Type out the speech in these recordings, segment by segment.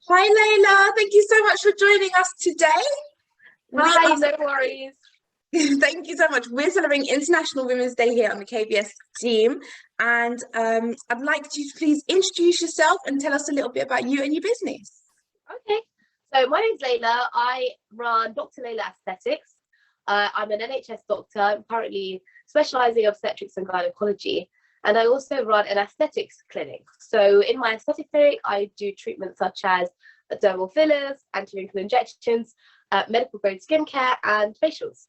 Hi, Layla. Thank you so much for joining us today. We Hi, are, no worries. thank you so much. We're celebrating International Women's Day here on the KBS team. And I'd like you to please introduce yourself and tell us a little bit about you and your business. Okay, so my name's Lailah. I run Dr. Lailah Aesthetics. I'm an NHS doctor. I'm currently specialising in obstetrics and gynecology. And I also run an aesthetics clinic. So in my aesthetic clinic, I do treatments such as dermal fillers, anti-wrinkle injections, medical grade skincare, and facials.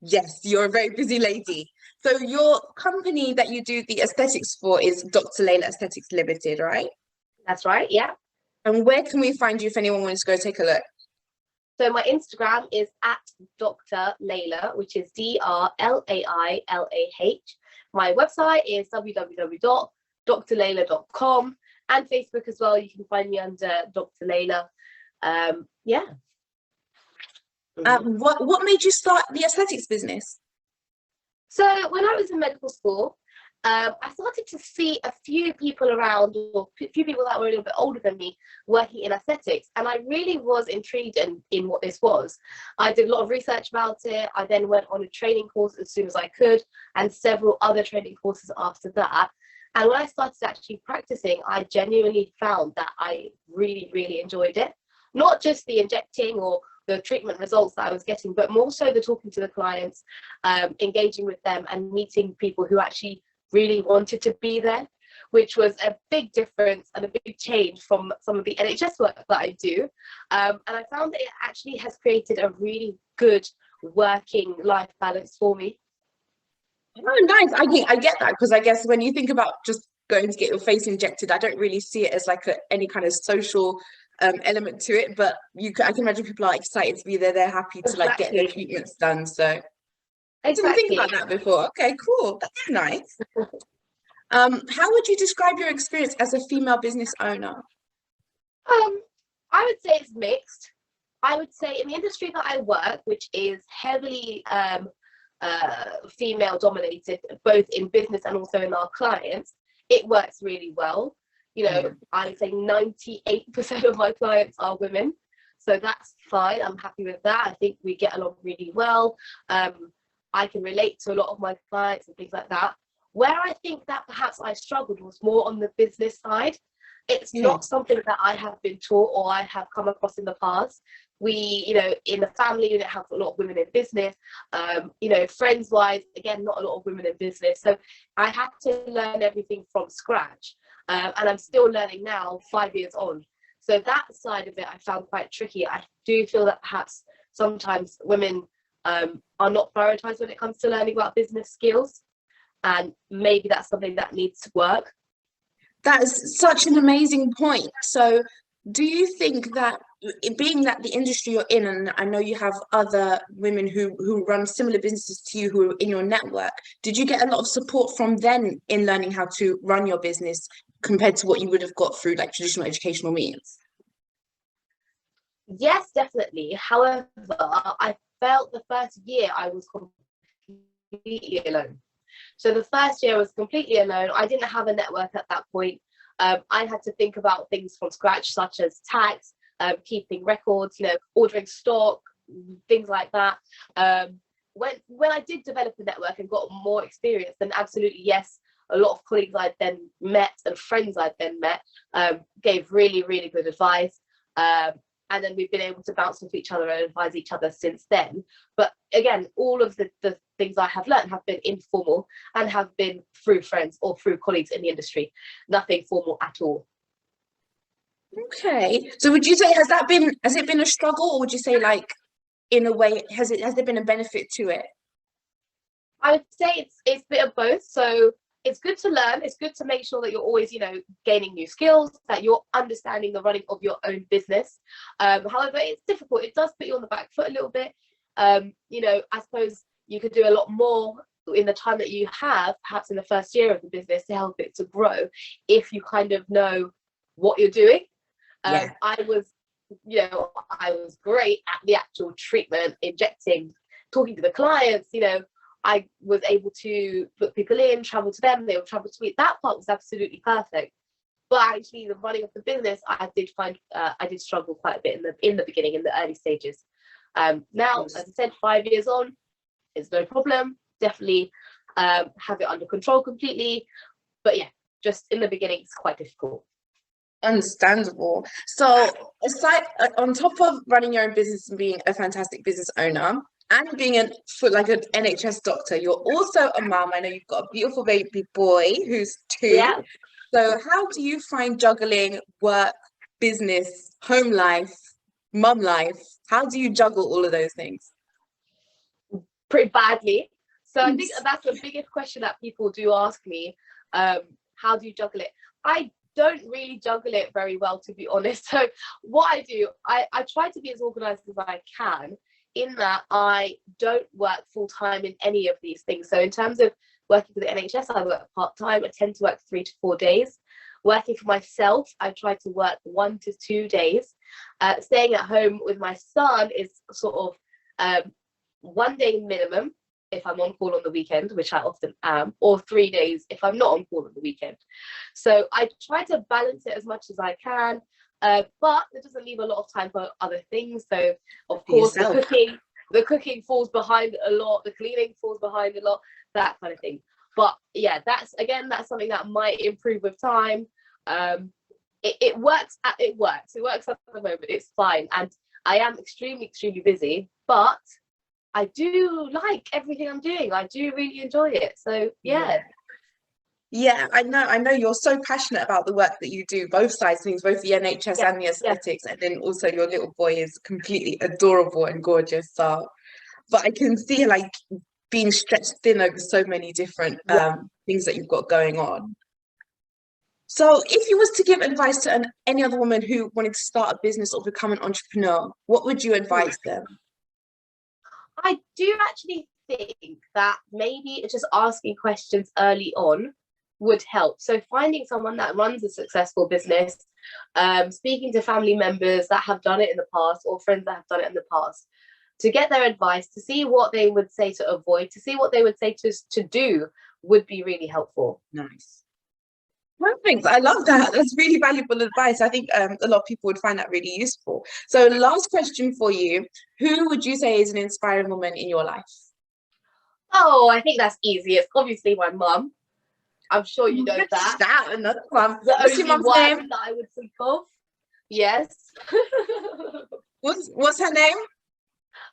Yes, you're a very busy lady. So your company that you do the aesthetics for is Dr. Layla Aesthetics Limited, right? That's right, yeah. And where can we find you if anyone wants to go take a look? So my Instagram is at Dr. Lailah, which is DrLailah. My website is www.drlailah.com, and Facebook as well. You can find me under Dr. Lailah. Yeah. What made you start the aesthetics business? So when I was in medical school, I started to see a few people around, or a few people that were a little bit older than me, working in aesthetics, and I really was intrigued in what this was. I did a lot of research about it. I then went on a training course as soon as I could, and several other training courses after that. And when I started actually practicing, I genuinely found that I really, really enjoyed it. Not just the injecting or the treatment results that I was getting, but more so the talking to the clients, engaging with them, and meeting people who actually really wanted to be there, which was a big difference and a big change from some of the NHS work that I do. And I found that it actually has created a really good working life balance for me. Oh, nice. I get that because I guess when you think about just going to get your face injected, I don't really see it as like any kind of social element to it. But I can imagine people are excited to be there. They're happy to like get their Exactly. treatments done. So I didn't think about Exactly. that before. Okay, cool. That's nice. How would you describe your experience as a female business owner? I would say it's mixed. I would say in the industry that I work, which is heavily female dominated, both in business and also in our clients, it works really well. Yeah. I would say 98% of my clients are women. So that's fine. I'm happy with that. I think we get along really well. I can relate to a lot of my clients and things like that. Where I think that perhaps I struggled was more on the business side. It's Okay. not something that I have been taught or I have come across in the past. We, in the family unit have a lot of women in business. Friends wise, again, not a lot of women in business. So I had to learn everything from scratch. And I'm still learning now, 5 years on. So that side of it I found quite tricky. I do feel that perhaps sometimes women are not prioritized when it comes to learning about business skills. And maybe that's something that needs to work. That is such an amazing point. So, do you think that being that the industry you're in, and I know you have other women who run similar businesses to you who are in your network, did you get a lot of support from them in learning how to run your business compared to what you would have got through like traditional educational means? Yes, definitely. However, I felt the first year I was completely alone. So the first year I was completely alone. I didn't have a network at that point. I had to think about things from scratch, such as tax, keeping records, ordering stock, things like that. When I did develop a network and got more experience, then absolutely yes, a lot of colleagues I'd then met and friends I'd then met gave really, really good advice. And then we've been able to bounce off each other and advise each other since then. But again, all of the things I have learned have been informal and have been through friends or through colleagues in the industry, nothing formal at all. Okay. So would you say has it been a struggle, or would you say like in a way has there been a benefit to it? I would say it's a bit of both. So it's good to learn. It's good to make sure that you're always, gaining new skills, that you're understanding the running of your own business. However, it's difficult. It does put you on the back foot a little bit. I suppose you could do a lot more in the time that you have, perhaps in the first year of the business, to help it to grow if you kind of know what you're doing. Yeah. I was great at the actual treatment, injecting, talking to the clients. I was able to book people in, travel to them, they would travel to me. That part was absolutely perfect. But actually, the running of the business, I did struggle quite a bit in the beginning, in the early stages. Now, as I said, 5 years on, it's no problem. Definitely have it under control completely. But yeah, just in the beginning, it's quite difficult. Understandable. So, aside on top of running your own business and being a fantastic business owner and being like an NHS doctor, you're also a mum. I know you've got a beautiful baby boy who's 2. Yeah. So, how do you find juggling work, business, home life, mum life? How do you juggle all of those things? Pretty badly. So I think that's the biggest question that people do ask me. How do you juggle it? I don't really juggle it very well, to be honest. So what I do, I try to be as organized as I can, in that I don't work full time in any of these things. So in terms of working for the NHS, I work part time. I tend to work 3 to 4 days. Working for myself, I try to work 1 to 2 days. Staying at home with my son is sort of 1 day minimum if I'm on call on the weekend, which I often am, or 3 days if I'm not on call on the weekend. So I try to balance it as much as I can, but it doesn't leave a lot of time for other things. So of course the cooking falls behind a lot, the cleaning falls behind a lot, that kind of thing. But yeah, that's something that might improve with time. It works at the moment, it's fine, and I am extremely busy, but I do like everything I'm doing. I do really enjoy it. So yeah. Yeah, I know you're so passionate about the work that you do, both sides of things, both the NHS and the aesthetics, and then also your little boy is completely adorable and gorgeous. So, but I can see like being stretched thin over so many different things that you've got going on. So, if you was to give advice to any other woman who wanted to start a business or become an entrepreneur, what would you advise them? I do actually think that maybe just asking questions early on would help. So finding someone that runs a successful business, speaking to family members that have done it in the past, or friends that have done it in the past, to get their advice, to see what they would say to avoid, to see what they would say to do, would be really helpful. Nice. Perfect. I love that. That's really valuable advice. I think a lot of people would find that really useful. So last question for you. Who would you say is an inspiring woman in your life? Oh, I think that's easy. It's obviously my mum. I'm sure you know that. Another one. What's your mum's name? That I would think of. Yes. What's her name?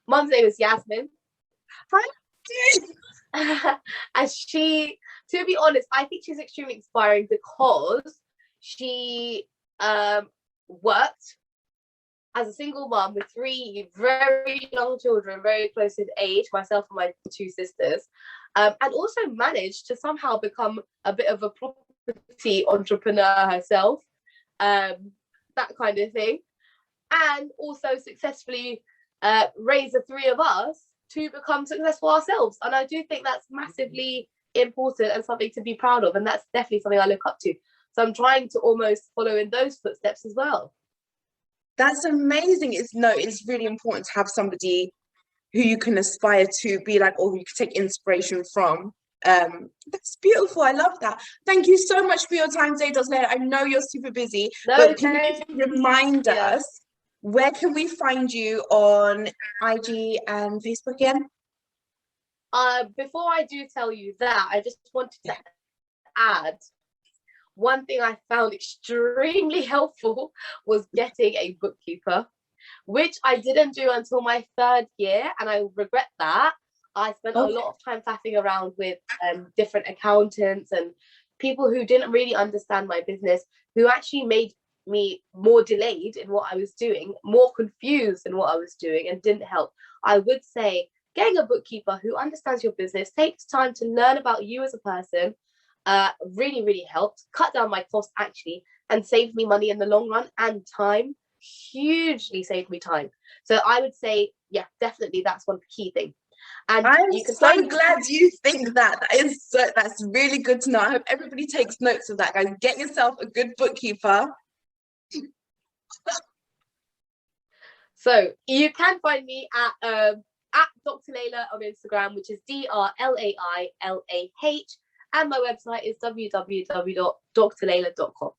Mum's name is Yasmin. Hi. And she, to be honest, I think she's extremely inspiring because she worked as a single mum with 3 very young children, very close in age, myself and my 2 sisters, and also managed to somehow become a bit of a property entrepreneur herself, that kind of thing, and also successfully raise the 3 of us to become successful ourselves. And I do think that's massively important and something to be proud of, and that's definitely something I look up to. So I'm trying to almost follow in those footsteps as well. That's amazing. It's really important to have somebody who you can aspire to be like, or who you can take inspiration from. That's beautiful. I love that. Thank you so much for your time today, Lailah. I know you're super busy, but can you remind us, where can we find you on IG and Facebook again? Before I do tell you that, I just wanted to add one thing I found extremely helpful was getting a bookkeeper, which I didn't do until my 3rd year, and I regret that. I spent a lot of time faffing around with different accountants and people who didn't really understand my business, who actually made me more delayed in what I was doing, more confused in what I was doing, and didn't help. I would say getting a bookkeeper who understands your business, takes time to learn about you as a person, really helped cut down my costs actually, and saved me money in the long run, and time, hugely saved me time. So I would say, yeah, definitely that's one key thing. And I'm so glad you think that. That's really good to know. I hope everybody takes notes of that, guys. Get yourself a good bookkeeper. So you can find me at Dr. Lailah on Instagram, which is DRLAILAH, and my website is www.drlailah.com.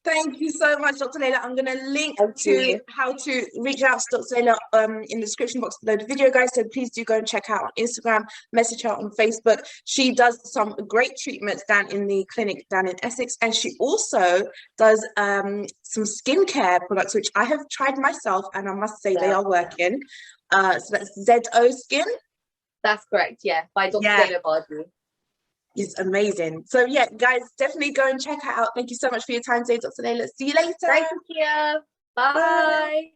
Thank you so much, Dr. Lailah. I'm going to link Thank to you. how to reach out to Dr. Lailah in the description box below the video, guys. So please do go and check her out on Instagram, message her on Facebook. She does some great treatments down in the clinic down in Essex. And she also does some skincare products, which I have tried myself. And I must say they are working. So that's ZO Skin. That's correct, yeah, by Dr. Lailah Bardney. Is amazing. So yeah, guys, definitely go and check her out. Thank you so much for your time today, Dr. Lailah. See you later. Thank you, Kia. Bye.